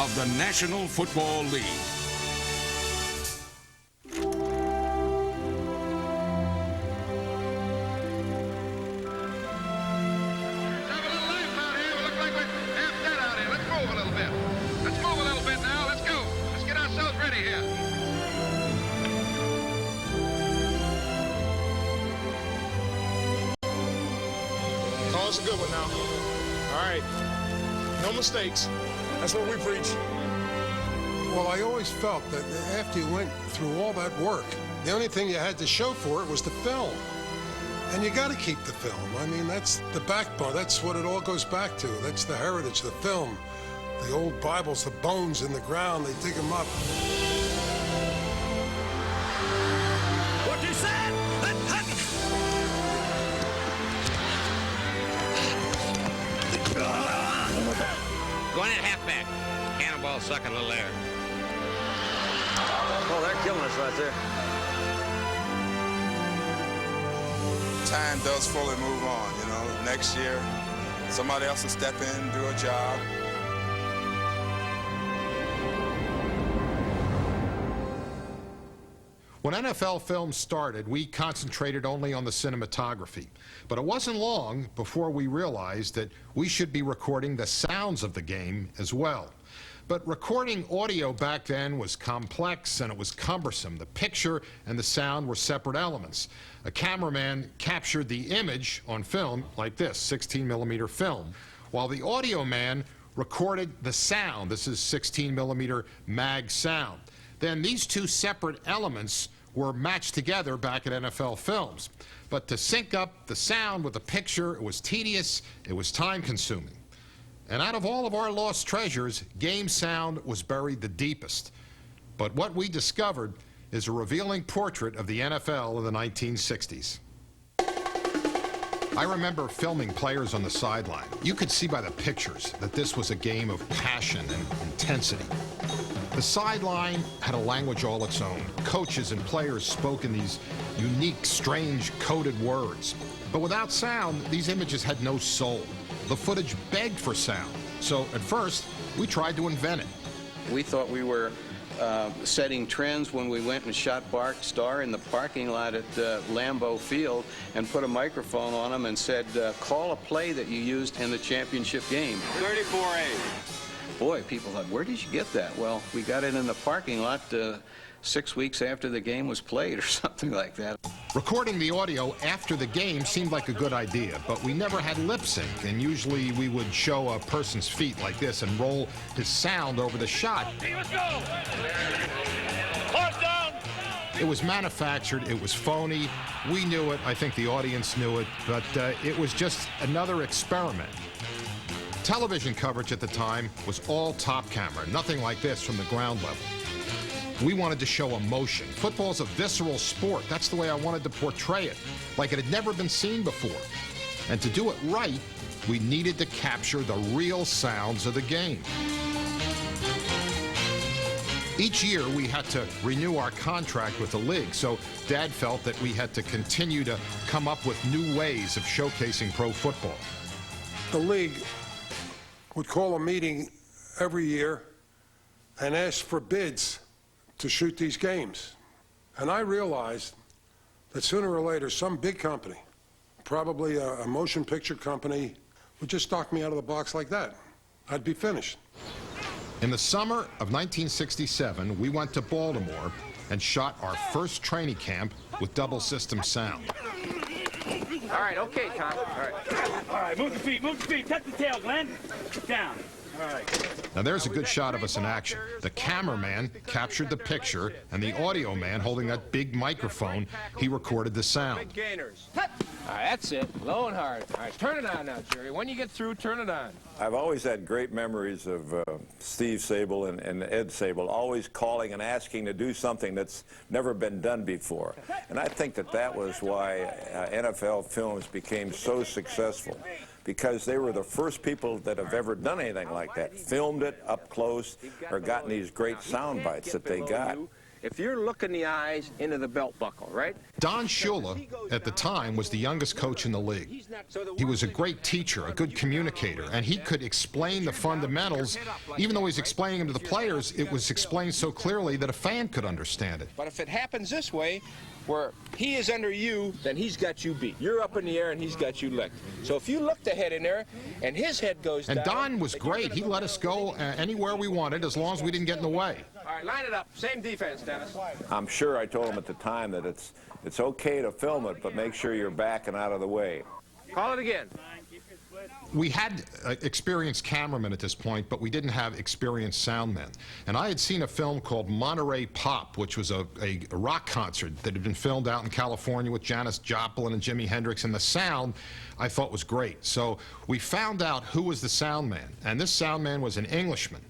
of the National Football League. It's a good one now. All right. No mistakes. That's what we preach. Well, I always felt that after you went through all that work, the only thing you had to show for it was the film. And you got to keep the film. I mean, that's the backbone. That's what it all goes back to. That's the heritage, the film. The old Bibles, the bones in the ground, they dig them up. What you said? Going at halfback. Cannonball sucking a little air. Oh, they're killing us right there. Time does fully move on, you know. Next year, somebody else will step in, do a job. When NFL Films started, we concentrated only on the cinematography. But it wasn't long before we realized that we should be recording the sounds of the game as well. But recording audio back then was complex and it was cumbersome. The picture and the sound were separate elements. A cameraman captured the image on film like this, 16mm film, while the audio man recorded the sound. This is 16mm mag sound. Then these two separate elements were matched together back at NFL Films. But to sync up the sound with the picture, it was tedious, it was time-consuming. And out of all of our lost treasures, game sound was buried the deepest. But what we discovered is a revealing portrait of the NFL of the 1960s. I remember filming players on the sideline. You could see by the pictures that this was a game of passion and intensity. The sideline had a language all its own. Coaches and players spoke in these unique, strange, coded words. But without sound, these images had no soul. The footage begged for sound. So at first, we tried to invent it. We thought we were setting trends when we went and shot Bart Starr in the parking lot at Lambeau Field and put a microphone on him and said, call a play that you used in the championship game. 34A. Boy, people thought, where did you get that? Well, we got it in the parking lot 6 weeks after the game was played or something like that. Recording the audio after the game seemed like a good idea, but we never had lip sync, and usually we would show a person's feet like this and roll his sound over the shot. Hey, let's go! Hard down! It was manufactured, it was phony, we knew it, I think the audience knew it, but it was just another experiment. Television coverage at the time was all top camera, nothing like this from the ground level. We wanted to show emotion. Football's a visceral sport. That's the way I wanted to portray it, like it had never been seen before. And to do it right, we needed to capture the real sounds of the game. Each year, we had to renew our contract with the league, so Dad felt that we had to continue to come up with new ways of showcasing pro football. The league would call a meeting every year and ask for bids to shoot these games. And I realized that sooner or later, some big company, probably a motion picture company, would just knock me out of the box like that. I'd be finished. In the summer of 1967, we went to Baltimore and shot our first training camp with double system sound. All right, okay, Tom. All right, move the feet, tuck the tail, Glenn. Down. All right. Now there's a good shot of us in action. The cameraman captured the picture, and the audio man holding that big microphone, he recorded the sound. Big gainers. All right, that's it. Low and hard. All right, turn it on now, Jerry. When you get through, turn it on. I've always had great memories of Steve Sable and Ed Sable always calling and asking to do something that's never been done before. And I think that that was why NFL Films became so successful, because they were the first people that have ever done anything like that, filmed it up close, or gotten these great sound bites that they got. if you're looking the eyes into the belt buckle, right? Don Shula, at the time, was the youngest coach in the league. He was a great teacher, a good communicator, and he could explain the fundamentals. Even though he's explaining them to the players, it was explained so clearly that a fan could understand it. But if it happens this way, where he is under you, then he's got you beat. You're up in the air and he's got you licked. So if you look the head in there and his head goes down... And Don was great. He let us go anywhere we wanted as long as we didn't get in the way. All right, line it up. Same defense, Dennis. I'm sure I told him at the time that it's okay to film it, but make sure you're back and out of the way. Call it again. We had experienced cameramen at this point, but we didn't have experienced soundmen. And I had seen a film called Monterey Pop, which was a rock concert that had been filmed out in California with Janis Joplin and Jimi Hendrix, and the sound I thought was great. So we found out who was the sound man, and this sound man was an Englishman.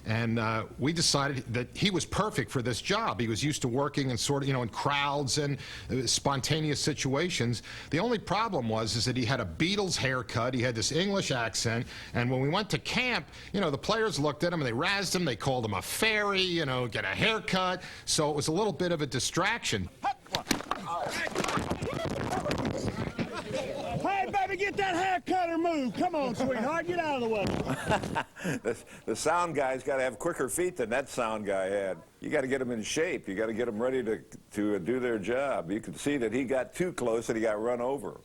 And we decided that he was perfect for this job. He was used to working in sort of, in crowds and spontaneous situations. The only problem is that he had a Beatles haircut, he had this English accent, and when we went to camp, the players looked at him and they razzed him, they called him a fairy, get a haircut. So it was a little bit of a distraction. Hey, baby, get that haircut or move. Come on, sweetheart, get out of the way. The sound guy's got to have quicker feet than that sound guy had. You got to get them in shape. You got to get them ready to do their job. You could see that he got too close and he got run over.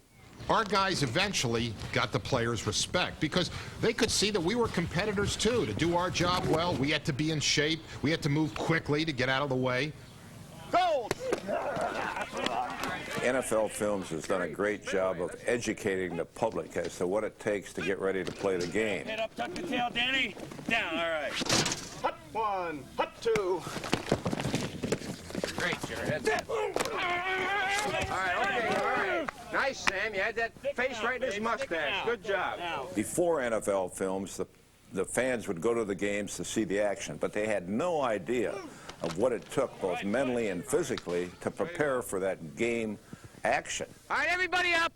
Our guys eventually got the players' respect because they could see that we were competitors too. To do our job well, we had to be in shape. We had to move quickly to get out of the way. Gold! NFL Films has done a great job of educating the public as to what it takes to get ready to play the game. Head up, tuck the tail, Danny. Down, all right. Hut one, hut two. Great, Jerry. That's it. All right, okay, all right. Nice, Sam. You had that face right in his mustache. Good job. Before NFL Films, the fans would go to the games to see the action, but they had no idea of what it took, both mentally and physically, to prepare for that game action. All right, everybody up.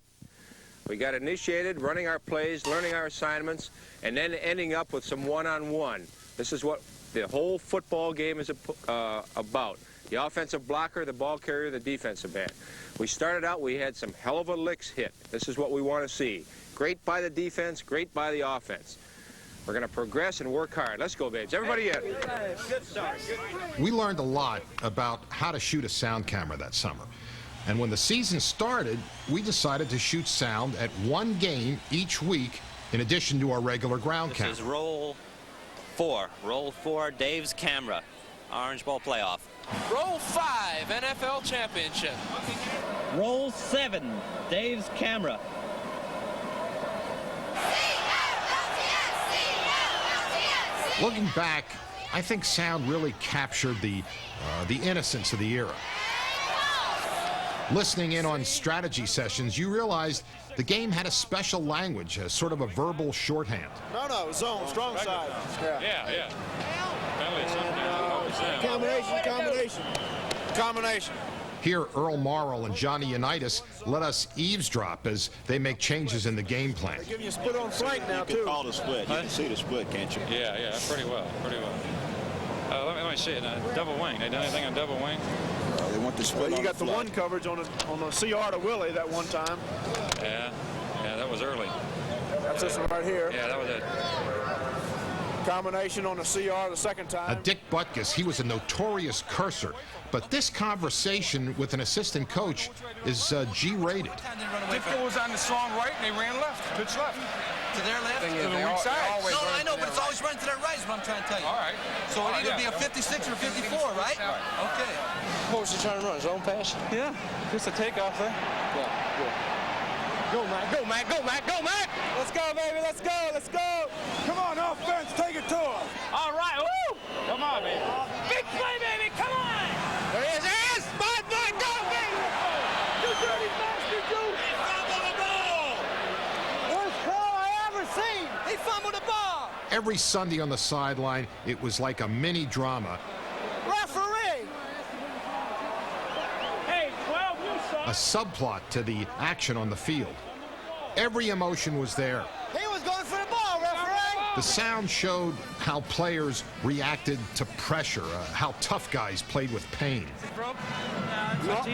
We got initiated, running our plays, learning our assignments, and then ending up with some one-on-one. This is what the whole football game is about. The offensive blocker, the ball carrier, the defensive end. We started out, we had some hell of a licks hit. This is what we want to see. Great by the defense, great by the offense. We're going to progress and work hard. Let's go, babes. Everybody in. Good start. We learned a lot about how to shoot a sound camera that summer. And when the season started, we decided to shoot sound at one game each week in addition to our regular ground camera. This is roll 4. Roll 4, Dave's camera. Orange Bowl playoff. Roll 5, NFL championship. Roll 7, Dave's camera. Looking back, I think sound really captured the innocence of the era. Listening in on strategy sessions, you realized the game had a special language, a sort of a verbal shorthand. No, zone, strong side. Yeah. Combination. Here, Earl Morrill and Johnny Unitas let us eavesdrop as they make changes in the game plan. They're giving you a split on flank now, too. You can call the split. You can see the split, can't you? Yeah, pretty well. Let me see it. Double wing. They done anything on double wing? They want the split. You got the one coverage on the CR to Willie that one time. Yeah, that was early. That's this one right here. Yeah, that was it. Combination on the CR the second time. Dick Butkus, he was a notorious cursor, but this conversation with an assistant coach is G-rated. Dick was on the strong right and they ran left, pitch left. To their left? To the weak side. No, I know, but it's always running to their right is what I'm trying to tell you. All right. So it'd either be a 56 or a 54, right? Okay. What was he trying to run? His own pass? Yeah, just a takeoff there. Yeah. Go, Mac, go, Mac, go, Mac, go, Mac! Let's go, baby, let's go, let's go! Come on, offense, take it to him! All right, woo! Come on, baby. Big play, baby, come on! There he is, Bud, go, baby! You dirty bastard, you! He fumbled the ball! Worst call I ever seen! He fumbled the ball! Every Sunday on the sideline, it was like a mini drama. Referee! Hey, 12, you son! A subplot to the action on the field. Every emotion was there. He was going for the ball, referee! The sound showed how players reacted to pressure, how tough guys played with pain. Don't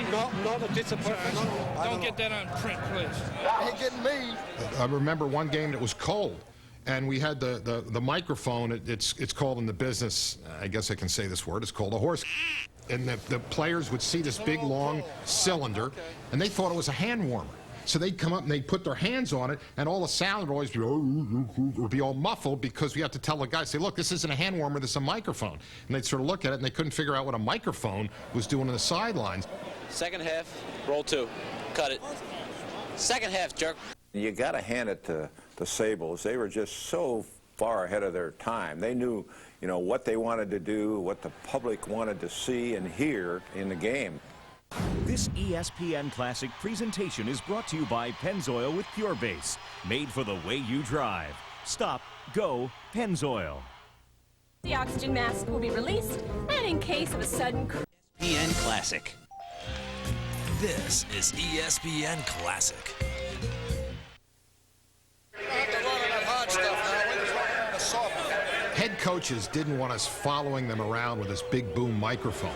get that on print, please. Ain't getting me. I remember one game that was cold, and we had the microphone. It's called in the business, I guess I can say this word, it's called a horse. And the players would see this big, long cylinder, and they thought it was a hand warmer. So they'd come up and they'd put their hands on it, and all the sound would always be all muffled because we had to tell the guys, say, look, this isn't a hand warmer, this is a microphone. And they'd sort of look at it, and they couldn't figure out what a microphone was doing on the sidelines. Second half, roll 2. Cut it. Second half, jerk. You got to hand it to the Sables. They were just so far ahead of their time. They knew, you know, what they wanted to do, what the public wanted to see and hear in the game. This ESPN Classic presentation is brought to you by Pennzoil with Pure Base, made for the way you drive. Stop, go, Pennzoil. The oxygen mask will be released, and in case of a sudden... ESPN Classic. This is ESPN Classic. Head coaches didn't want us following them around with this big boom microphone.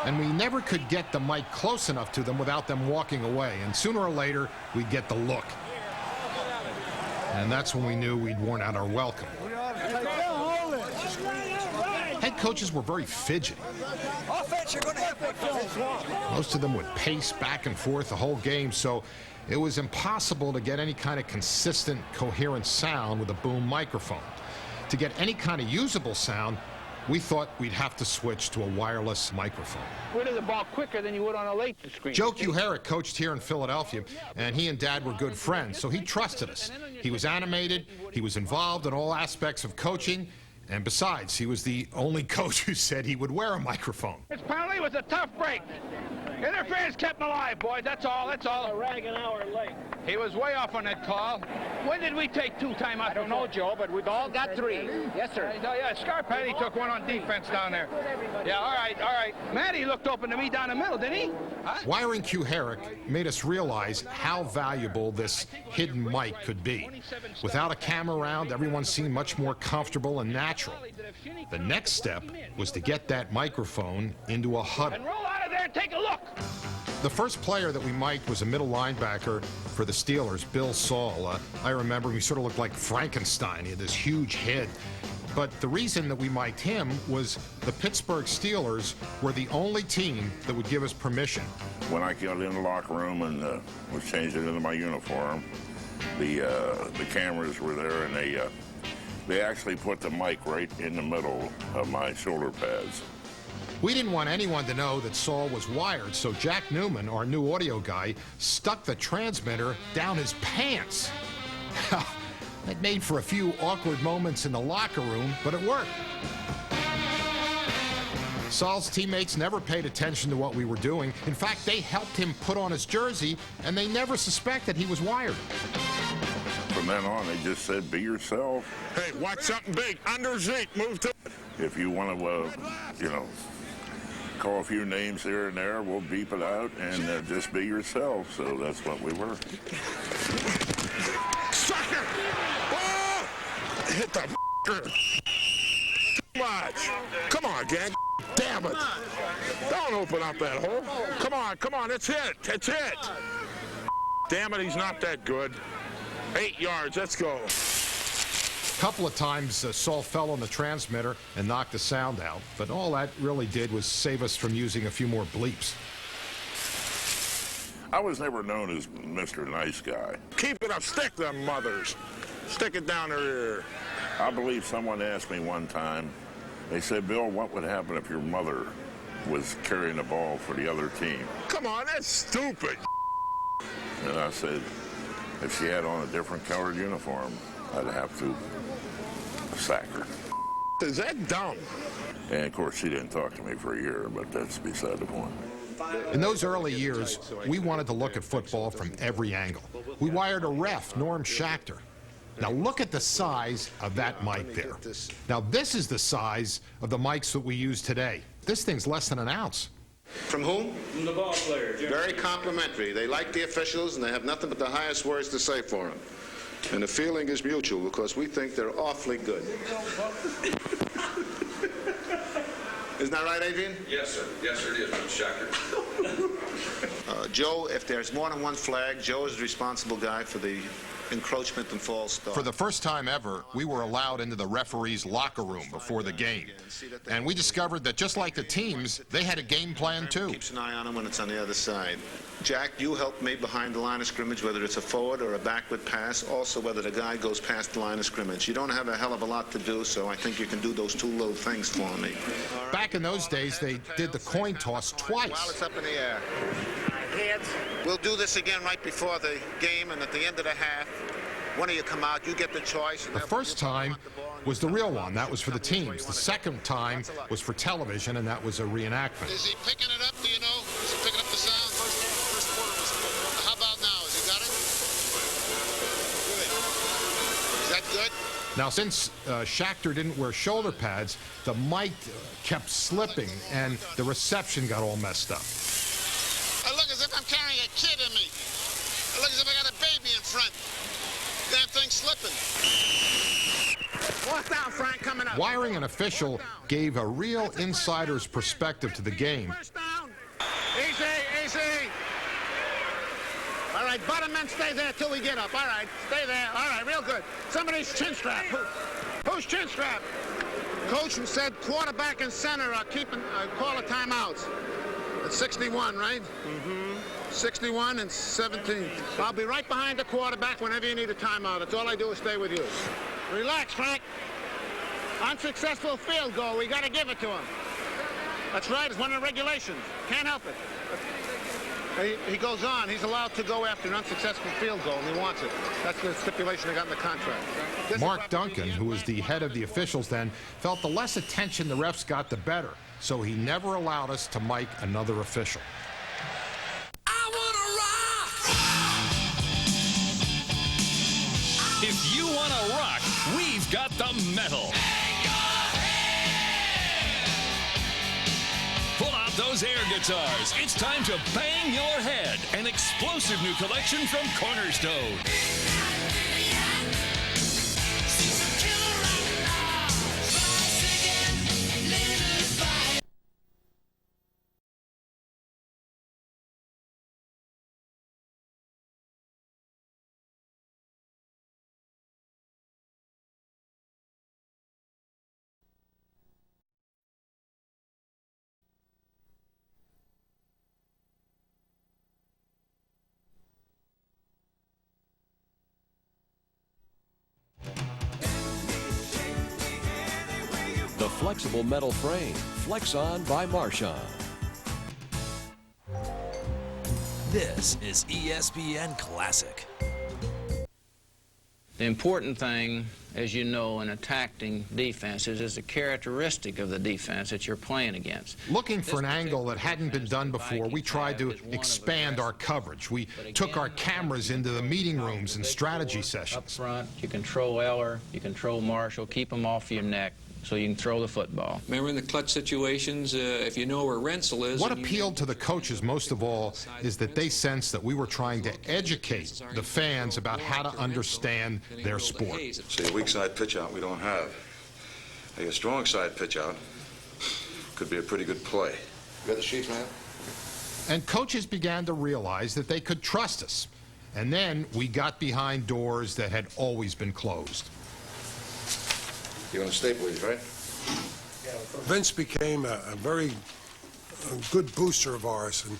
And we never could get the mic close enough to them without them walking away. And sooner or later, we'd get the look. And that's when we knew we'd worn out our welcome. Head coaches were very fidgety. Most of them would pace back and forth the whole game, so it was impossible to get any kind of consistent, coherent sound with a boom microphone. To get any kind of usable sound, we thought we'd have to switch to a wireless microphone. Rid of the ball quicker than you would on a late screen. Joe Kuharich coached here in Philadelphia, and he and Dad were good friends, so he trusted us. He was animated, he was involved in all aspects of coaching, and besides, he was the only coach who said he would wear a microphone. This penalty was a tough break. Interference kept him alive, boys. That's all. That's all. A rag an hour late. He was way off on that call. When did we take 2 timeouts? I don't know, Joe, but we've all got 3. Yes, sir. Yeah, Scarpelli took one on defense down there. Yeah, all right, all right. Matty looked open to me down the middle, didn't he? Huh? Wiring Kuharich made us realize how valuable this hidden mic could be. Without a camera around, everyone seemed much more comfortable and natural. The next step was to get that microphone into a huddle. And roll out of there and take a look. The first player that we mic'd was a middle linebacker for the Steelers, Bill Saul. I remember he sort of looked like Frankenstein. He had this huge head. But the reason that we mic'd him was the Pittsburgh Steelers were the only team that would give us permission. When I got in the locker room and was changing into my uniform, the cameras were there, and they actually put the mic right in the middle of my shoulder pads. We didn't want anyone to know that Saul was wired, so Jack Newman, our new audio guy, stuck the transmitter down his pants. It made for a few awkward moments in the locker room, but it worked. Saul's teammates never paid attention to what we were doing. In fact, they helped him put on his jersey, and they never suspected he was wired. From then on, they just said, be yourself. Hey, watch something big. Under Zeke, move to it. If you want to, you know, call a few names here and there, we'll beep it out, and just be yourself. So that's what we were. Sucker! Oh! Hit the f***er. Too much. Come on, gang. Damn it. Don't open up that hole. Come on, it's hit. It's hit. Damn it, he's not that good. 8 yards, let's go. A couple of times, Saul fell on the transmitter and knocked the sound out, but all that really did was save us from using a few more bleeps. I was never known as Mr. Nice Guy. Keep it up. Stick them mothers. Stick it down their ear. I believe someone asked me one time, they said, Bill, what would happen if your mother was carrying the ball for the other team? Come on, that's stupid. And I said, if she had on a different colored uniform, I'd have to sack her. Is that dumb? And of course, she didn't talk to me for a year, but that's beside the point. In those early years, we wanted to look at football from every angle. We wired a ref, Norm Schachter. Now look at the size of that mic there. Now this is the size of the mics that we use today. This thing's less than an ounce. From whom? From the ball player. Very complimentary. They like the officials, and they have nothing but the highest words to say for them. And the feeling is mutual because we think they're awfully good. Isn't that right, Adrian? Yes, sir. Yes, sir, it is, Mr. Shacker. Joe, if there's more than one flag, Joe is the responsible guy for the encroachment and false start. For the first time ever, we were allowed into the referee's locker room before the game. And we discovered that just like the teams, they had a game plan too. Keeps an eye on him when it's on the other side. Jack, you help me behind the line of scrimmage, whether it's a forward or a backward pass, also whether the guy goes past the line of scrimmage. You don't have a hell of a lot to do, so I think you can do those two little things for me. Back in those days, they did the coin toss twice. While it's up in the air. Hands. We'll do this again right before the game, and at the end of the half, one of you come out, you get the choice. The first time was the real one. That was for the teams. The second time was for television, and that was a reenactment. Is he picking it up, do you know? Is he picking up the sound? First quarter was good. How about now? Has he got it? Good. Is that good? Now, since Schachter didn't wear shoulder pads, the mic kept slipping, and the reception got all messed up. I look as if I'm carrying a kid in me. I look as if I got a baby in front. Damn thing's slipping. Walk down, Frank, coming up. Wiring an official gave a real insider's perspective to the game. Easy, easy. All right, bottom men, stay there till we get up. All right, stay there. All right, real good. Somebody's chin strap. Who's chin strap? Coach said quarterback and center are keeping, call a timeouts. It's 61, right? Mm-hmm. 61 and 17. I'll be right behind the quarterback whenever you need a timeout. That's all I do is stay with you. Relax, Frank. Unsuccessful field goal. We got to give it to him. That's right. It's one of the regulations. Can't help it. He goes on. He's allowed to go after an unsuccessful field goal, and he wants it. That's the stipulation they got in the contract. Mark Duncan, who was the head of the officials then, felt the less attention the refs got, the better. So he never allowed us to mic another official. If you want to rock, we've got the metal. Pull out those air guitars. It's time to bang your head. An explosive new collection from Cornerstone. The flexible metal frame, Flex-On by Marchon. This is ESPN Classic. The important thing, as you know, in attacking defenses is the characteristic of the defense that you're playing against. Looking for an angle that hadn't been done before, we tried to expand our coverage. We took our cameras into the meeting rooms and strategy sessions. Up front, you control Eller, you control Marshall, keep them off your neck so you can throw the football. Remember in the clutch situations, if you know where Rensel is... What appealed to the coaches most of all is that they sensed that we were trying to educate the fans about how to understand their sport. See, a weak side pitch out we don't have. A strong side pitch out could be a pretty good play. You got the sheets, man? And coaches began to realize that they could trust us. And then we got behind doors that had always been closed. You're going to stay, please, right? Vince became a very good booster of ours, and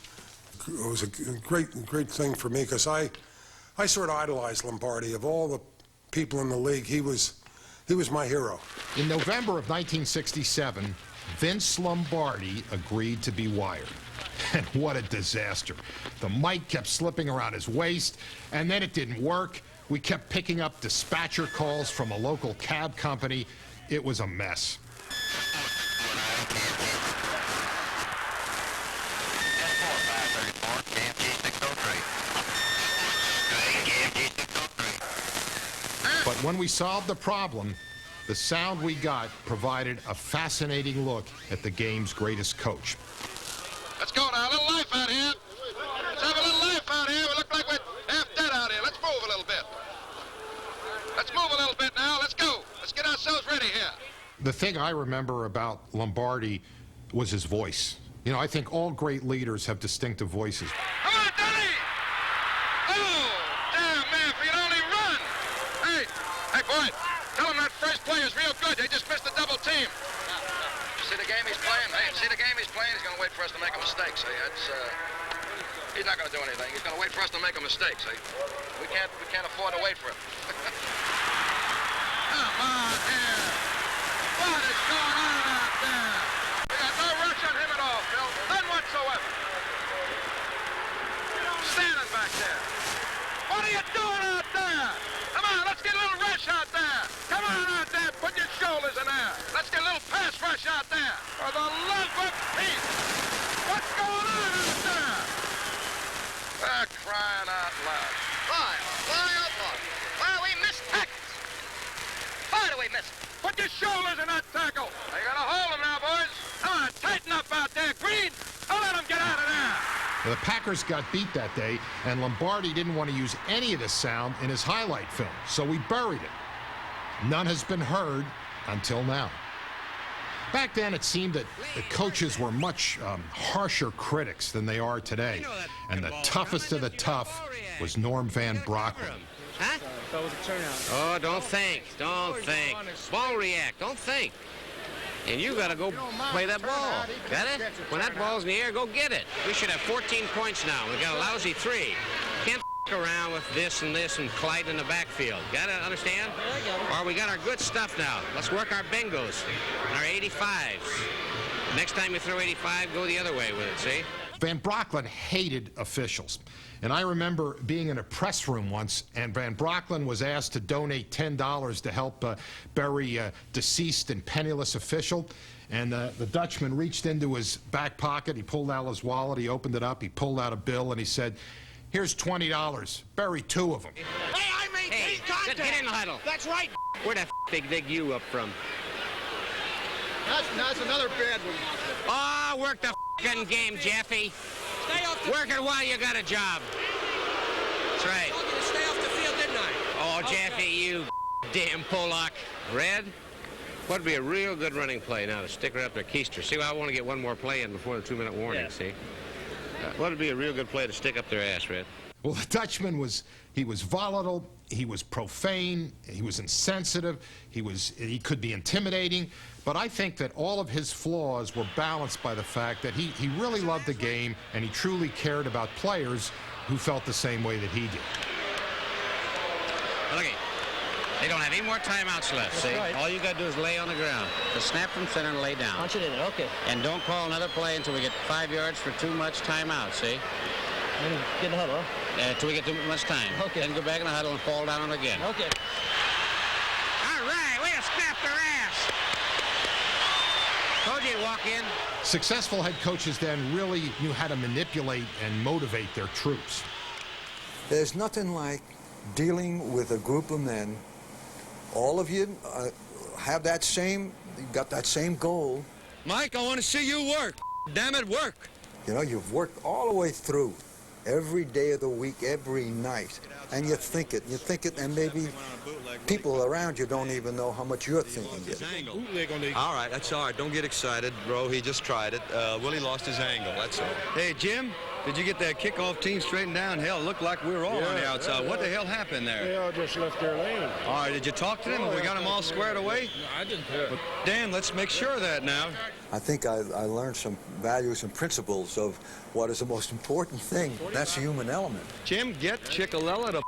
it was a great thing for me because I sort of idolized Lombardi. Of all the people in the league, he was my hero. In November of 1967, Vince Lombardi agreed to be wired. And what a disaster. The mic kept slipping around his waist, and then it didn't work. We kept picking up dispatcher calls from a local cab company. It was a mess. But when we solved the problem, the sound we got provided a fascinating look at the game's greatest coach. Let's go. The thing I remember about Lombardi was his voice. You know, I think all great leaders have distinctive voices. Come on, Denny! Oh, damn, man, if you'd only run! Hey, boy, tell him that first play is real good. They just missed a double team. See the game he's playing? Hey, see the game he's playing? He's going to wait for us to make a mistake. See, he's not going to do anything. He's going to wait for us to make a mistake. See, we can't afford to wait for him. Come on here. What is going on out there? We got no rush on him at all, Phil. None whatsoever. Standing back there. What are you doing out there? Come on, let's get a little rush out there. Come on out there. Put your shoulders in there. Let's get a little pass rush out there. For the love of Pete. What's going on out there? They're crying out loud. Why, oh boy. Well, we missed tackles. Why do we miss it? Put your shoulders in that tackle. They got a hold of him now, boys. Come on, tighten up out there. Green, don't let him get out of there. The Packers got beat that day, and Lombardi didn't want to use any of the sound in his highlight film, so we buried it. None has been heard until now. Back then, it seemed that the coaches were much harsher critics than they are today, and the toughest of the tough was Norm Van Brocklin. Huh? That was a turnout. Oh, don't think. Ball react. Don't think. And you got to go play that ball. Got it? When that ball's in the air, go get it. We should have 14 points now. We got a lousy 3. Can't around with this and Clyde in the backfield. Got to understand? Or we got our good stuff now. Let's work our bingos, our 85s. Next time you throw 85, go the other way with it, see? Van Brocklin hated officials. And I remember being in a press room once, and Van Brocklin was asked to donate $10 to help bury a deceased and penniless official. And the Dutchman reached into his back pocket. He pulled out his wallet. He opened it up. He pulled out a bill, and he said, "Here's $20. Bury 2 of them." Hey, I maintain contact. Get in the huddle. That's right. Where'd that big dig you up from? That's another bad one. Oh, work the f***ing game, Jeffy. Work it while you got a job. That's right. I told you to stay off the field, didn't I? Oh, Jeffy, you damn Pollock. Red, what'd be a real good running play now to stick her up there, Keister. See, I want to get one more play in before the 2-minute warning, see? What'd be a real good play to stick up their ass, Red? Well, the Dutchman was volatile, he was profane, he was insensitive, he could be intimidating, but I think that all of his flaws were balanced by the fact that he really loved the game and he truly cared about players who felt the same way that he did. Look, they don't have any more timeouts left, see? Right. All you got to do is lay on the ground. Just snap from center and lay down. Punch it in, okay. And don't call another play until we get 5 yards for too much timeout, see? Then get in the huddle, huh? Until we get too much time. Okay. Then go back in the huddle and fall down on it again. Okay. All right, we have snapped their ass. Told you to walk in. Successful head coaches then really knew how to manipulate and motivate their troops. There's nothing like dealing with a group of men. All of you have that same, you've got that same goal. Mike, I want to see you work. Damn it, work. You know, you've worked all the way through, every day of the week, every night, and you think it, and maybe people around you don't even know how much you're thinking it. All right, that's all right. Don't get excited, bro. He just tried it. Willie lost his angle, that's all. Hey, Jim, did you get that kickoff team straightened down? Hell, it looked like we were all on the outside. Yeah. What the hell happened there? They all just left their lane. All right, did you talk to them? Have we got them all squared away? No, I didn't hear. But, Dan, let's make sure of that now. I think I learned some values and principles of what is the most important thing. That's the human element. Jim, get Chickalella to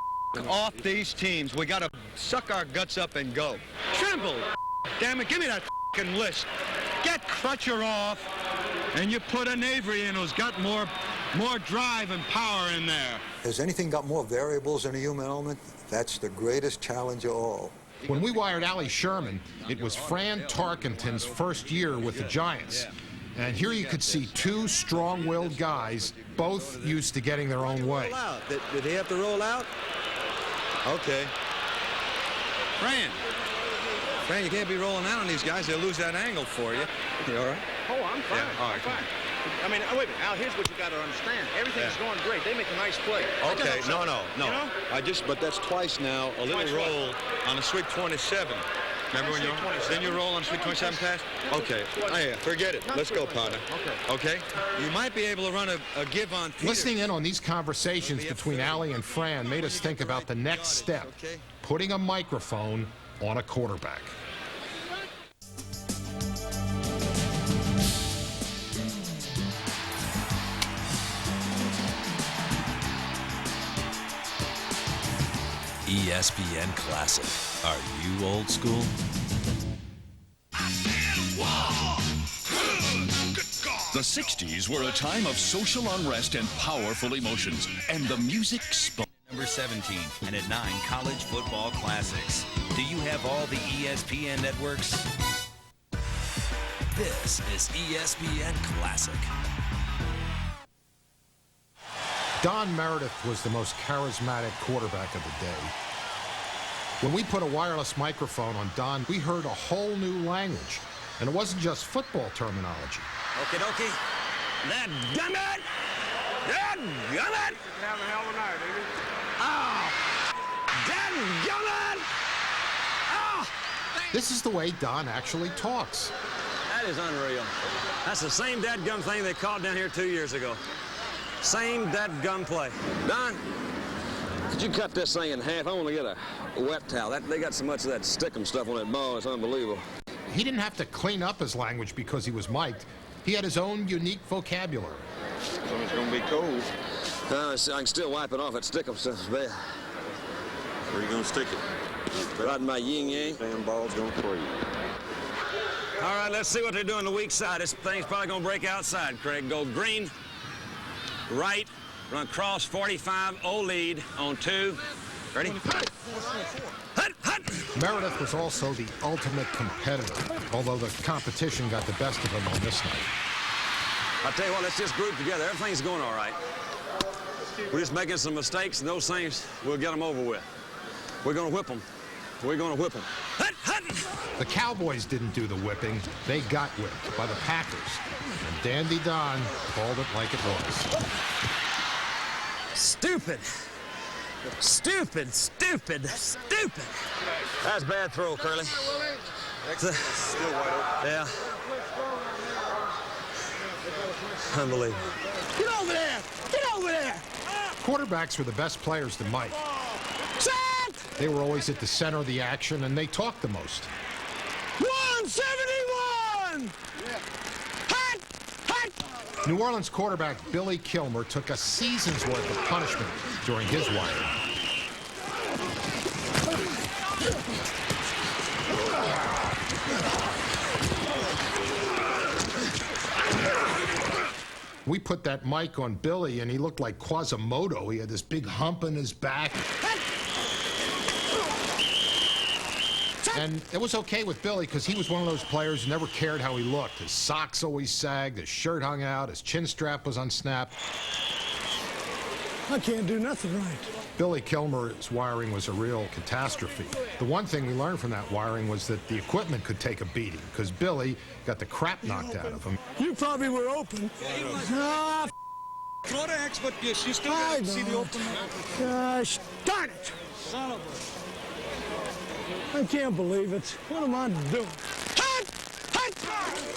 off these teams. We got to suck our guts up and go. Trimble, damn it, give me that list. Get Crutcher off, and you put an Avery in who's got more drive and power in there. Has anything got more variables than a human element? That's the greatest challenge of all. When we wired Allie Sherman, it was Fran Tarkenton's first year with the Giants. And here you could see 2 strong-willed guys, both used to getting their own way. Did he have to roll out? Okay. Fran, you can't be rolling out on these guys. They'll lose that angle for you. You all right? Oh, I'm fine. Yeah, all right. I'm fine. I mean, wait a minute. Al, here's what you got to understand. Everything's going great. They make a nice play. Okay, no. You know? But that's twice now. A little Twice roll on a swig 27. Remember when then you roll on 27 pass? Okay. Oh, yeah, forget it. Let's go, partner. Okay? You might be able to run a give on Peter. Listening in on these conversations between Allie and Fran made us think about the next step, putting a microphone on a quarterback. ESPN Classic. Are you old school? The 60s were a time of social unrest and powerful emotions, and the music spoke. Number 17, and at 9, College Football Classics. Do you have all the ESPN networks? This is ESPN Classic. Don Meredith was the most charismatic quarterback of the day. When we put a wireless microphone on Don, we heard a whole new language. And it wasn't just football terminology. Okie dokie. That gummit! That gummit! Have a hell of a night, baby. Oh! That gummit! Oh! This is the way Don actually talks. That is unreal. That's the same dadgum thing they called down here 2 years ago. Same dadgum play. Don, could you cut this thing in half? I want to get a wet towel. They got so much of that stickum stuff on that ball, it's unbelievable. He didn't have to clean up his language because he was mic'd. He had his own unique vocabulary. So it's going to be cold. I can still wipe it off. That stickum stuff's bad. Where are you going to stick it? Right in my yin-yang. Damn ball's going to freeze. All right, let's see what they do on the weak side. This thing's probably going to break outside, Craig. Go green, right, run cross 45, O lead on 2. Ready? Hut, hut. Meredith was also the ultimate competitor, although the competition got the best of him on this night. I'll tell you what, let's just group together. Everything's going all right. We're just making some mistakes, and those things, we'll get them over with. We're going to whip them. We're going to whip them. Hut, hut. The Cowboys didn't do the whipping. They got whipped by the Packers. And Dandy Don called it like it was. Stupid. Stupid, stupid, stupid. That's a bad throw, Curly. Still wide open. Yeah. Unbelievable. Get over there! Get over there! Quarterbacks were the best players to Mike. They were always at the center of the action, and they talked the most. 171! Hut! Hut! New Orleans quarterback Billy Kilmer took a season's worth of punishment during his wiring. We put that mic on Billy, and he looked like Quasimodo. He had this big hump in his back. And it was okay with Billy because he was one of those players who never cared how he looked. His socks always sagged, his shirt hung out, his chin strap was unsnapped. I can't do nothing right. Billy Kilmer's wiring was a real catastrophe. The one thing we learned from that wiring was that the equipment could take a beating because Billy got the crap knocked out of him. You probably were open. Ah, Throw the X, but you still got to see the open. Gosh, darn it! Son of I can't believe it. What am I doing?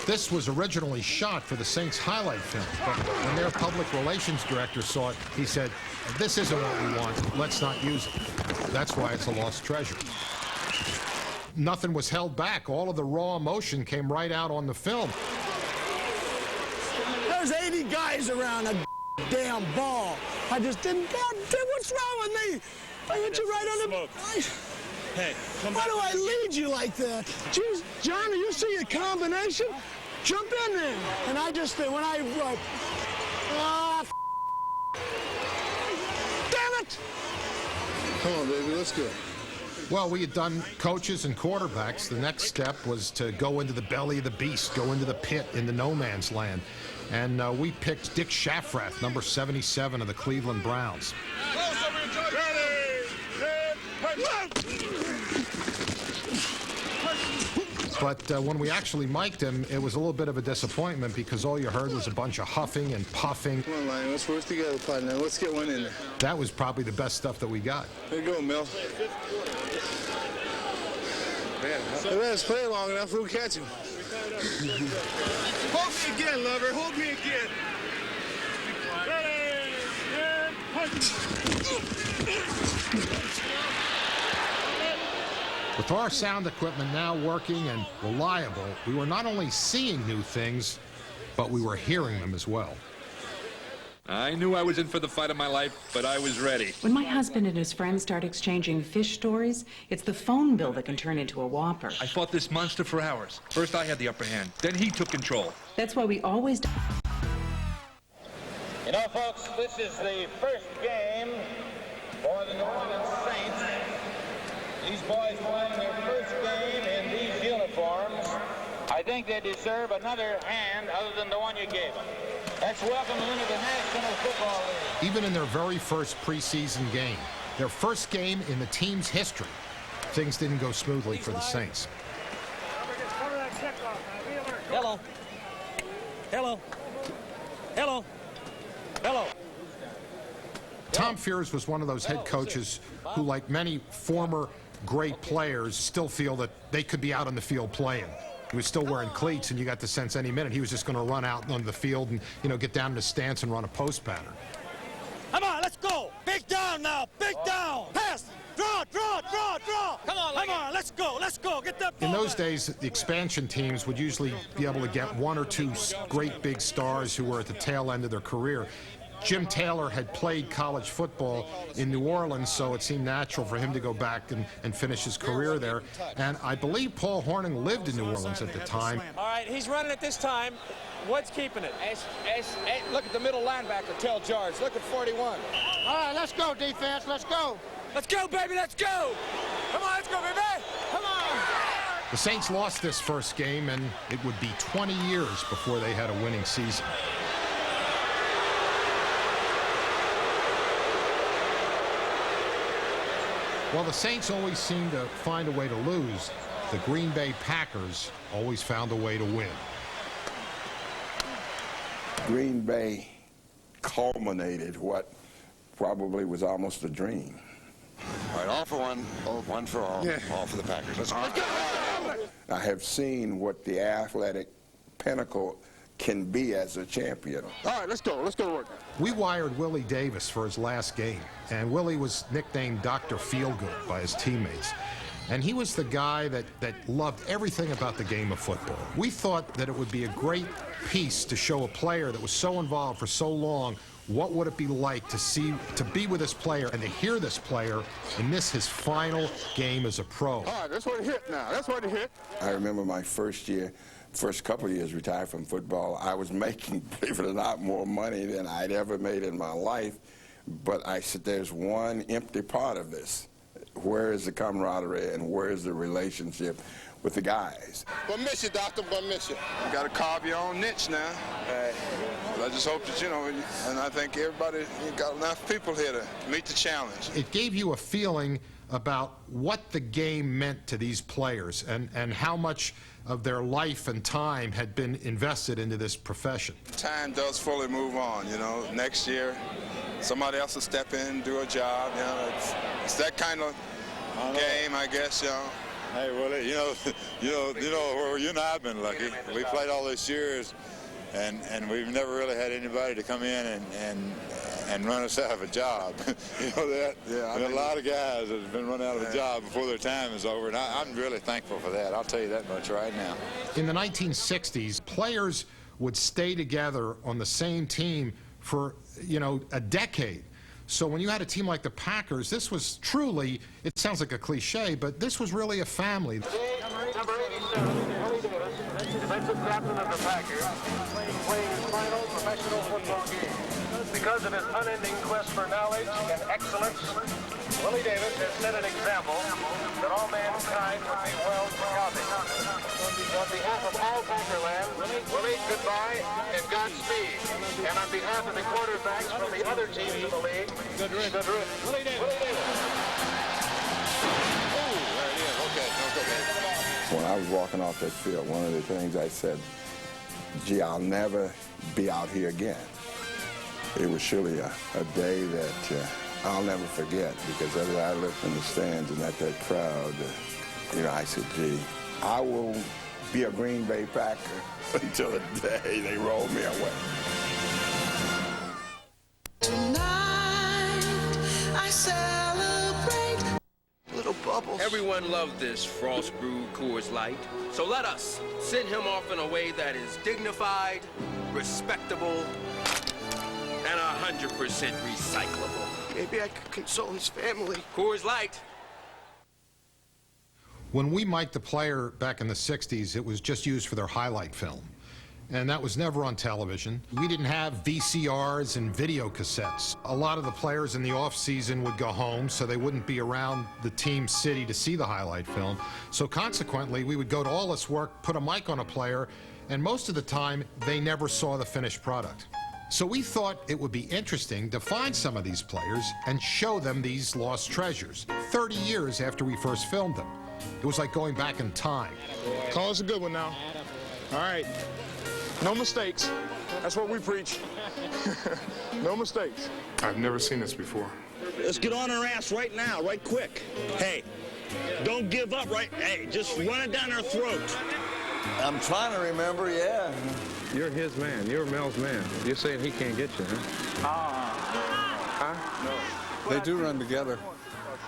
This was originally shot for the Saints highlight film, but when their public relations director saw it, he said, "This isn't what we want. Let's not use it." That's why it's a lost treasure. Nothing was held back. All of the raw emotion came right out on the film. There's 80 guys around a damn ball. I just didn't. God damn, what's wrong with me? I hit you right on the. Hey, why do I lead you like that? Jeez, John, you see a combination? Jump in there. And I just, when I, damn it! Come on, baby, let's go. Well, we had done coaches and quarterbacks. The next step was to go into the belly of the beast, go into the pit, into no man's land. And we picked Dick Shafrath, number 77 of the Cleveland Browns. But when we actually mic'd him, it was a little bit of a disappointment because all you heard was a bunch of huffing and puffing. Come on, Lion, let's work together, partner. Let's get one in there. That was probably the best stuff that we got. There you go, Mel. They let us play long enough, we'll catch him. Hold me again, lover. Hold me again. Ready, and punch. With our sound equipment now working and reliable, we were not only seeing new things, but we were hearing them as well. I knew I was in for the fight of my life, but I was ready. When my husband and his friends start exchanging fish stories, it's the phone bill that can turn into a whopper. I fought this monster for hours. First I had the upper hand, then he took control. That's why we always... You know, folks, this is the first game for the New Orleans Saints. These boys playing their first game in these uniforms. I think they deserve another hand other than the one you gave them. Let's welcome them into the National Football League. Even in their very first preseason game, their first game in the team's history, things didn't go smoothly for the Saints. Hello. Hello. Hello. Hello. Tom Fears was one of those head coaches who, like many former great players, still feel that they could be out on the field playing. He was still wearing cleats, and you got the sense any minute he was just going to run out on the field and, you know, get down in the stance and run a post pattern. Come on, let's go. Big down now. Big down. Pass. Draw. Come on, let's go. Get that ball. In those days, the expansion teams would usually be able to get one or two great big stars who were at the tail end of their career. Jim Taylor had played college football in New Orleans, so it seemed natural for him to go back and finish his career there. And I believe Paul Hornung lived in New Orleans at the time. All right, he's running it this time. Wood's keeping it. Look at the middle linebacker, Tell George. Look at 41. All right, let's go, defense. Let's go. Let's go, baby. Let's go. Come on, let's go, baby. Come on. The Saints lost this first game, and it would be 20 years before they had a winning season. While the Saints always seemed to find a way to lose, the Green Bay Packers always found a way to win. Green Bay culminated what probably was almost a dream. All right, all for one, one for all, all for the Packers. Let's go. I have seen what the athletic pinnacle can be as a champion. All right, let's go to work. We wired Willie Davis for his last game, and Willie was nicknamed Dr. Feelgood by his teammates. And he was the guy that loved everything about the game of football. We thought that it would be a great piece to show a player that was so involved for so long, what would it be like to be with this player and to hear this player in his final game as a pro. All right, that's where it hit now. That's where it hit. I remember my first couple of years retired from football, I was making, believe it or not, more money than I'd ever made in my life. But I said, there's one empty part of this. Where is the camaraderie and where is the relationship with the guys? Gonna miss you, Doctor, gonna miss you. You gotta carve your own niche now. But I just hope that, and I think everybody, you got enough people here to meet the challenge. It gave you a feeling about what the game meant to these players and how much of their life and time had been invested into this profession. Time does fully move on, Next year, somebody else will step in, do a job, It's that kind of game, I guess, Hey, Willie, where you and I have been lucky. We played all these years, and we've never really had anybody to come in and run us out of a job. That? Yeah. A lot of guys that have been run out of a job before their time is over, and I'm really thankful for that. I'll tell you that much right now. In the 1960s, players would stay together on the same team for, a decade. So when you had a team like the Packers, this was truly, it sounds like a cliche, but this was really a family. Number 87, Willie Davis, defensive captain of the Packers, playing his final professional football game. Because of his unending quest for knowledge and excellence, Willie Davis has set an example that all mankind would be well to copy. On behalf of all Packerland, Willie, goodbye and Godspeed. And on behalf of the quarterbacks from the other teams in the league, good riddance. Willie Davis. Oh, there it is. Okay. When I was walking off that field, one of the things I said, gee, I'll never be out here again. It was surely a day that I'll never forget, because as I looked in the stands and at that crowd, You know, I said, gee, I will be a Green Bay Packer until the day they roll me away. Tonight, I celebrate. Little Bubbles. Everyone loved this frost brewed Coors Light. So let us send him off in a way that is dignified, respectable, and 100% recyclable. Maybe I could console his family. Coors Light. When we mic'd the player back in the 60s, it was just used for their highlight film. And that was never on television. We didn't have VCRs and video cassettes. A lot of the players in the off-season would go home, so they wouldn't be around the team city to see the highlight film. So consequently, we would go to all this work, put a mic on a player, and most of the time, they never saw the finished product. So we thought it would be interesting to find some of these players and show them these lost treasures, 30 years after we first filmed them. It was like going back in time. Call us a good one now. All right. No mistakes. That's what we preach. No mistakes. I've never seen this before. Let's get on our ass right now, right quick. Hey, don't give up, right? Hey, just run it down our throats. I'm trying to remember, yeah. You're his man. You're Mel's man. You're saying he can't get you, huh? Huh? No. They do run together.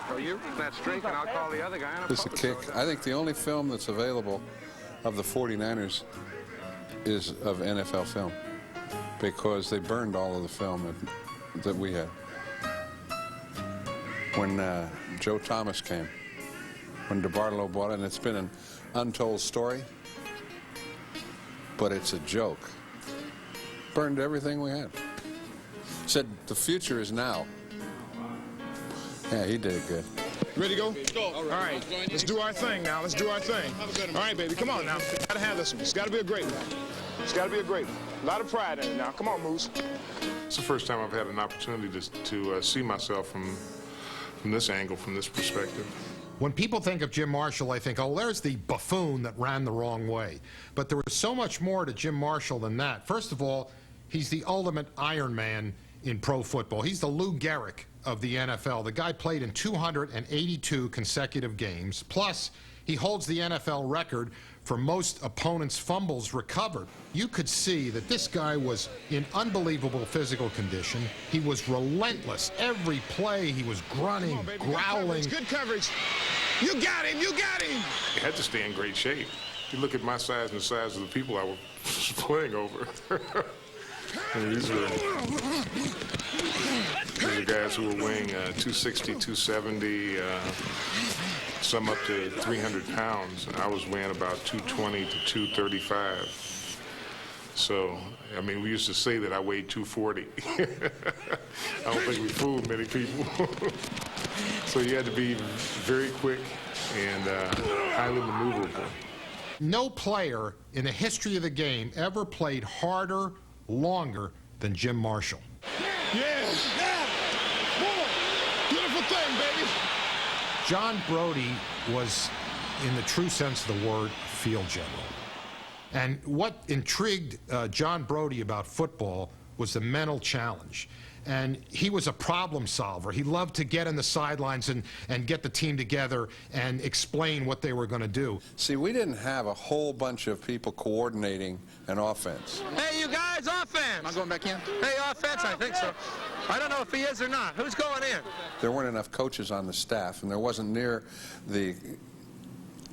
So you that streak, and I'll call the other guy. It's a kick. I think the only film that's available of the 49ers is of NFL film, because they burned all of the film that we had. When Joe Thomas came, when DeBartolo bought it, and it's been an untold story, but it's a joke. Burned everything we had. Said the future is now. Yeah, he did it good. Ready to go? Let's go. All right. Let's do our thing now. Let's do our thing. All right, baby. Come on now. Gotta have this one. It's gotta be a great one. It's gotta be a great one. A lot of pride in it now. Come on, Moose. It's the first time I've had an opportunity to see myself from this angle, from this perspective. When people think of Jim Marshall, they think, oh, there's the buffoon that ran the wrong way. But there was so much more to Jim Marshall than that. First of all, he's the ultimate Iron Man in pro football. He's the Lou Gehrig of the NFL. The guy played in 282 consecutive games. Plus, he holds the NFL record for most opponents' fumbles recovered. You could see that this guy was in unbelievable physical condition. He was relentless. Every play, he was grunting, growling. Good coverage. You got him. You got him. You had to stay in great shape. You look at my size and the size of the people I was playing over. These are guys who were weighing 260, 270, some up to 300 pounds. And I was weighing about 220 to 235. So, I mean, we used to say that I weighed 240. I don't think we fooled many people. So you had to be very quick and highly maneuverable. No player in the history of the game ever played harder, longer than Jim Marshall. Yeah. Beautiful thing, baby. John Brodie was, in the true sense of the word, field general. And what intrigued John Brodie about football was the mental challenge. And he was a problem solver. He loved to get in the sidelines and get the team together and explain what they were going to do. See, we didn't have a whole bunch of people coordinating an offense. Hey, you guys, offense. Am I going back in? Hey, offense, I think so. I don't know if he is or not. Who's going in? There weren't enough coaches on the staff, and there wasn't near the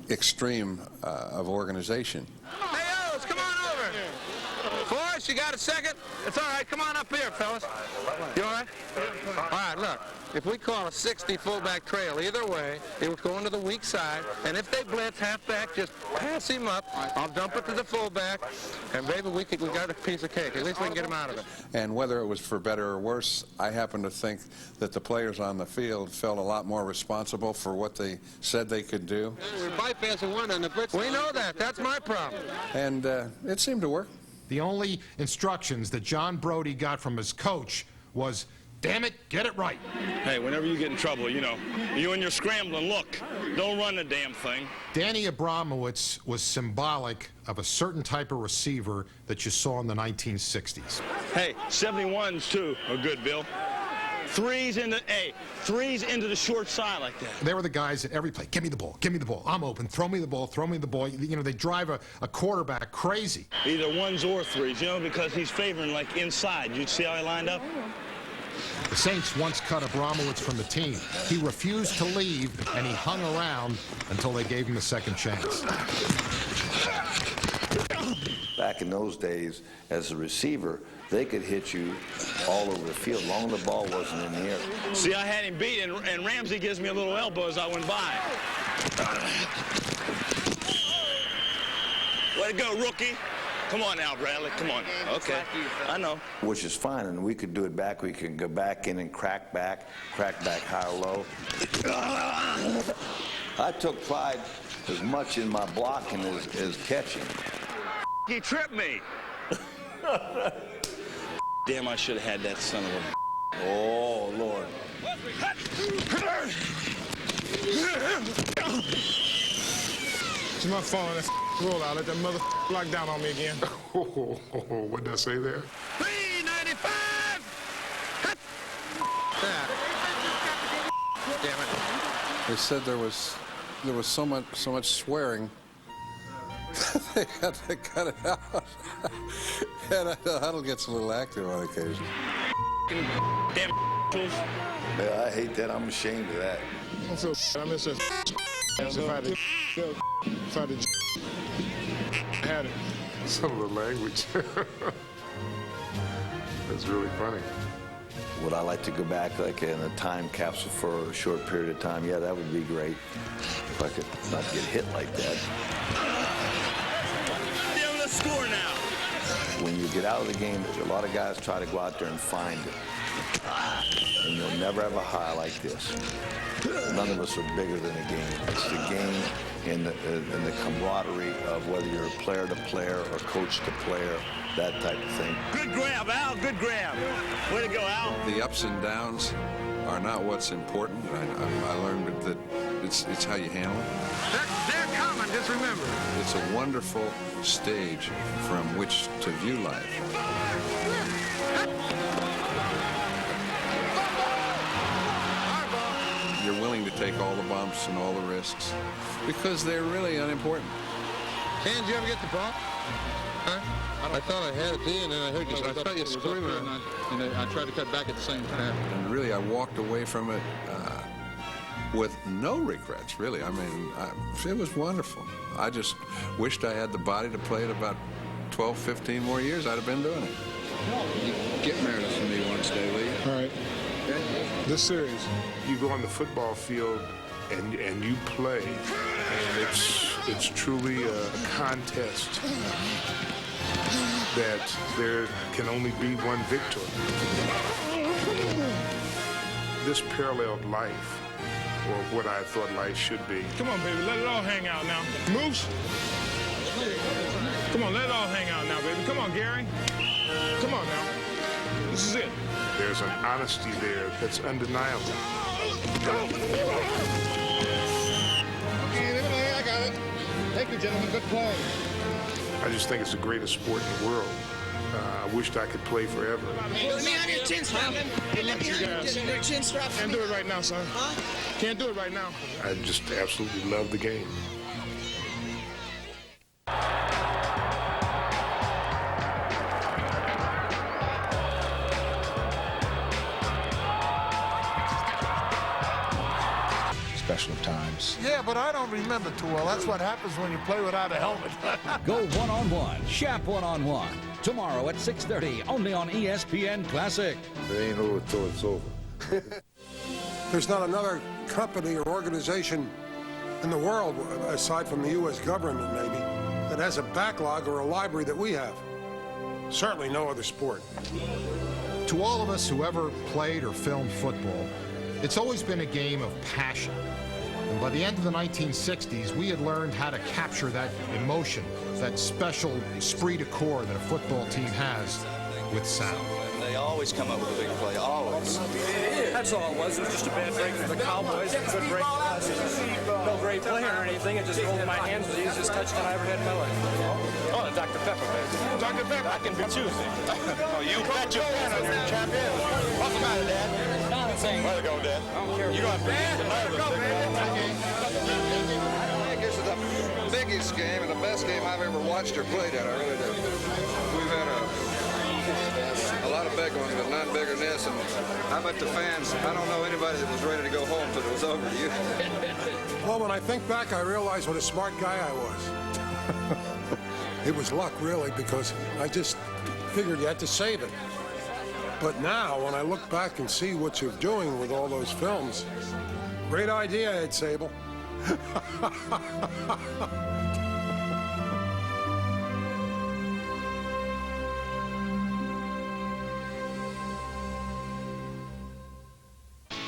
extreme of organization. Hey, O's, come on over. Forrest, you got a second? It's all right. Come on up here, fellas. You all right? All right, look. If we call a 60 fullback trail either way, it will go into the weak side. And if they blitz halfback, just pass him up. I'll dump it to the fullback. And maybe we got a piece of cake. At least we can get him out of it. And whether it was for better or worse, I happen to think that the players on the field felt a lot more responsible for what they said they could do. We're bypassing one on the blitz. We know that. That's my problem. And it seemed to work. The only instructions that John Brodie got from his coach was, damn it, get it right. Hey, whenever you get in trouble, you know, you and you're scrambling, look, don't run the damn thing. Danny Abramowitz was symbolic of a certain type of receiver that you saw in the 1960s. Hey, 71s, too, are good, Bill. threes into the short side like that. They were the guys at every play. Give me the ball. Give me the ball. I'm open. Throw me the ball. Throw me the ball. You know, they drive a quarterback crazy. Either ones or threes, you know, because he's favoring like inside. You see how he lined up? The Saints once cut Abramowitz from the team. He refused to leave, and he hung around until they gave him a second chance. Back in those days, as a receiver, they could hit you all over the field, long as the ball wasn't in the air. See, I had him beat, and Ramsey gives me a little elbow as I went by. Way to go, rookie. Come on now, Bradley, come on. Okay, I know. Which is fine, and we could do it back. We could go back in and crack back high or low. I took pride as much in my blocking as catching. He tripped me. Damn, I should have had that son of a... Oh, Lord. It's my phone. That roll out. Let that mother lock down on me again. What did I say there? 395! Damn it. They said there was so much swearing. They had to cut it out. And the huddle gets a little active on occasion. Damn. Yeah, I hate that. I'm ashamed of that. I feel I miss that. If I had it. Some of the language. That's really funny. Would I like to go back like in a time capsule for a short period of time? Yeah, that would be great. If I could not get hit like that. Damn, let's score now. When you get out of the game, a lot of guys try to go out there and find it. And you'll never have a high like this. None of us are bigger than a game. It's the game and the camaraderie of whether you're a player to player or coach to player, that type of thing. Good grab, Al. Good grab. Way to go, Al. The ups and downs are not what's important. I learned that it's how you handle it. They're coming, just remember. It's a wonderful stage from which to view life. You're willing to take all the bumps and all the risks because they're really unimportant. Dan, did you ever get the bump? Huh? I thought I had it then, and I heard you. I thought you screaming, and I tried to cut back at the same time. And really, I walked away from it with no regrets, really. I mean, it was wonderful. I just wished I had the body to play it about 12, 15 more years. I'd have been doing it. You get Meredith for me once, Daly. All right. Okay. This series. You go on the football field and you play, and it's truly a contest that there can only be one victor. This paralleled life, or what I thought life should be. Come on, baby, let it all hang out now. Moose? Come on, let it all hang out now, baby. Come on, Gary. Come on now. This is it. There's an honesty there that's undeniable. Okay, I got it. Thank you, gentlemen. Good play. I just think it's the greatest sport in the world. I wished I could play forever. Let me have your chin strap. Hey, let me have your chin strap. Can't do it right now, son. Huh? Can't do it right now. I just absolutely love the game. Special times. Yeah, but I don't remember too well. That's what happens when you play without a helmet. Go one-on-one, Shap one-on-one. Tomorrow at 6:30, only on ESPN Classic. It ain't over till it's over. There's not another company or organization in the world, aside from the U.S. government maybe, that has a backlog or a library that we have. Certainly no other sport. To all of us who ever played or filmed football, it's always been a game of passion. And by the end of the 1960s, we had learned how to capture that emotion, that special esprit de corps that a football team has with sound. They always come up with a big play, always. That's all it was. It was just a bad break for the Cowboys. It was a good break for us. No great play or anything. It just rolled in my hands. It was the easiest touchdown I ever had in my life. Oh, and Dr. Pepper, baby. Dr. Pepper. I can be choosy. Oh, you bet your fan on your champion. Talk about it, Dad. Way to go, Dad. I don't care. You're going to be I guess it's the biggest game and the best game I've ever watched or played at. I really do. We've had a lot of big ones, but none bigger than this. And I bet the fans, I don't know anybody that was ready to go home till it was over. You. Well, when I think back, I realize what a smart guy I was. It was luck, really, because I just figured you had to save it. But now, when I look back and see what you're doing with all those films, great idea, Ed Sable.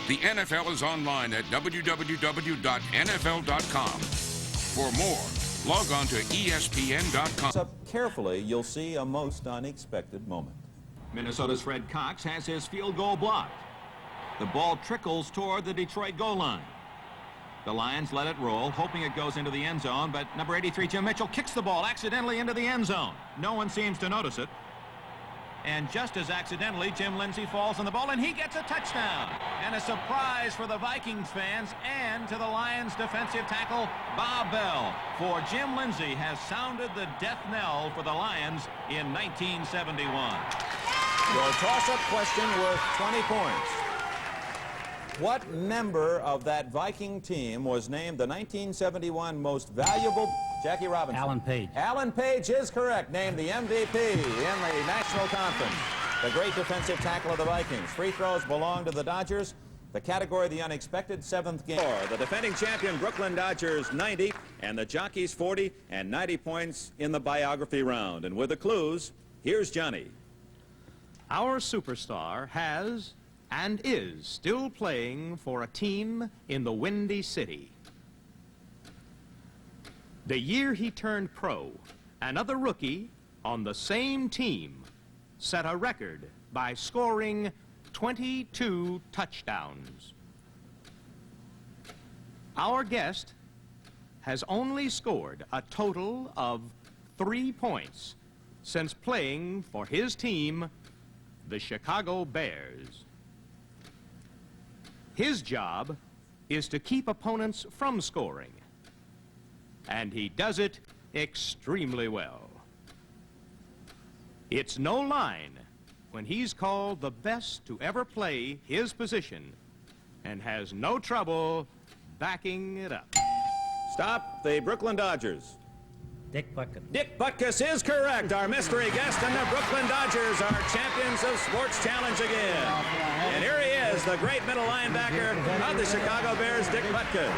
The NFL is online at www.nfl.com. For more, log on to ESPN.com. Up carefully, you'll see a most unexpected moment. Minnesota's Fred Cox has his field goal blocked. The ball trickles toward the Detroit goal line. The Lions let it roll, hoping it goes into the end zone, but number 83, Jim Mitchell, kicks the ball accidentally into the end zone. No one seems to notice it. And just as accidentally, Jim Lindsay falls on the ball, and he gets a touchdown. And a surprise for the Vikings fans and to the Lions defensive tackle, Bob Bell. For Jim Lindsay has sounded the death knell for the Lions in 1971. Your toss-up question worth 20 points. What member of that Viking team was named the 1971 most valuable... Jackie Robinson. Alan Page. Alan Page is correct. Named the MVP in the National Conference. The great defensive tackle of the Vikings. Free throws belong to the Dodgers. The category, the unexpected, 7th game. The defending champion Brooklyn Dodgers 90 and the Jockeys 40 and 90 points in the biography round. And with the clues, here's Johnny. Our superstar has and is still playing for a team in the Windy City. The year he turned pro, another rookie on the same team set a record by scoring 22 touchdowns. Our guest has only scored a total of 3 points since playing for his team, the Chicago Bears. His job is to keep opponents from scoring, and he does it extremely well. It's no line when he's called the best to ever play his position and has no trouble backing it up. Stop the Brooklyn Dodgers. Dick Butkus. Dick Butkus is correct. Our mystery guest, and the Brooklyn Dodgers are champions of Sports Challenge again. And here he is, the great middle linebacker of the Chicago Bears, Dick Butkus.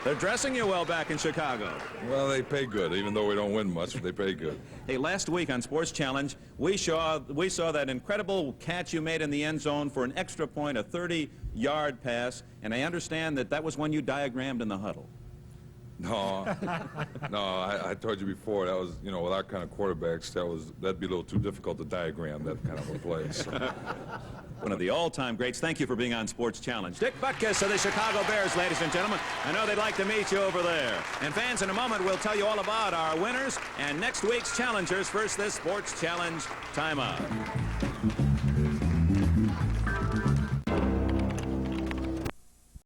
They're dressing you well back in Chicago. Well, they pay good, even though we don't win much, but they pay good. Hey, last week on Sports Challenge, we saw that incredible catch you made in the end zone for an extra point, a 30-yard pass, and I understand that was one you diagrammed in the huddle. No, I told you before, that was, with our kind of quarterbacks, that'd be a little too difficult to diagram that kind of a play. So. One of the all-time greats. Thank you for being on Sports Challenge. Dick Butkus of the Chicago Bears, ladies and gentlemen. I know they'd like to meet you over there. And fans, in a moment, we'll tell you all about our winners and next week's challengers. First, this Sports Challenge timeout.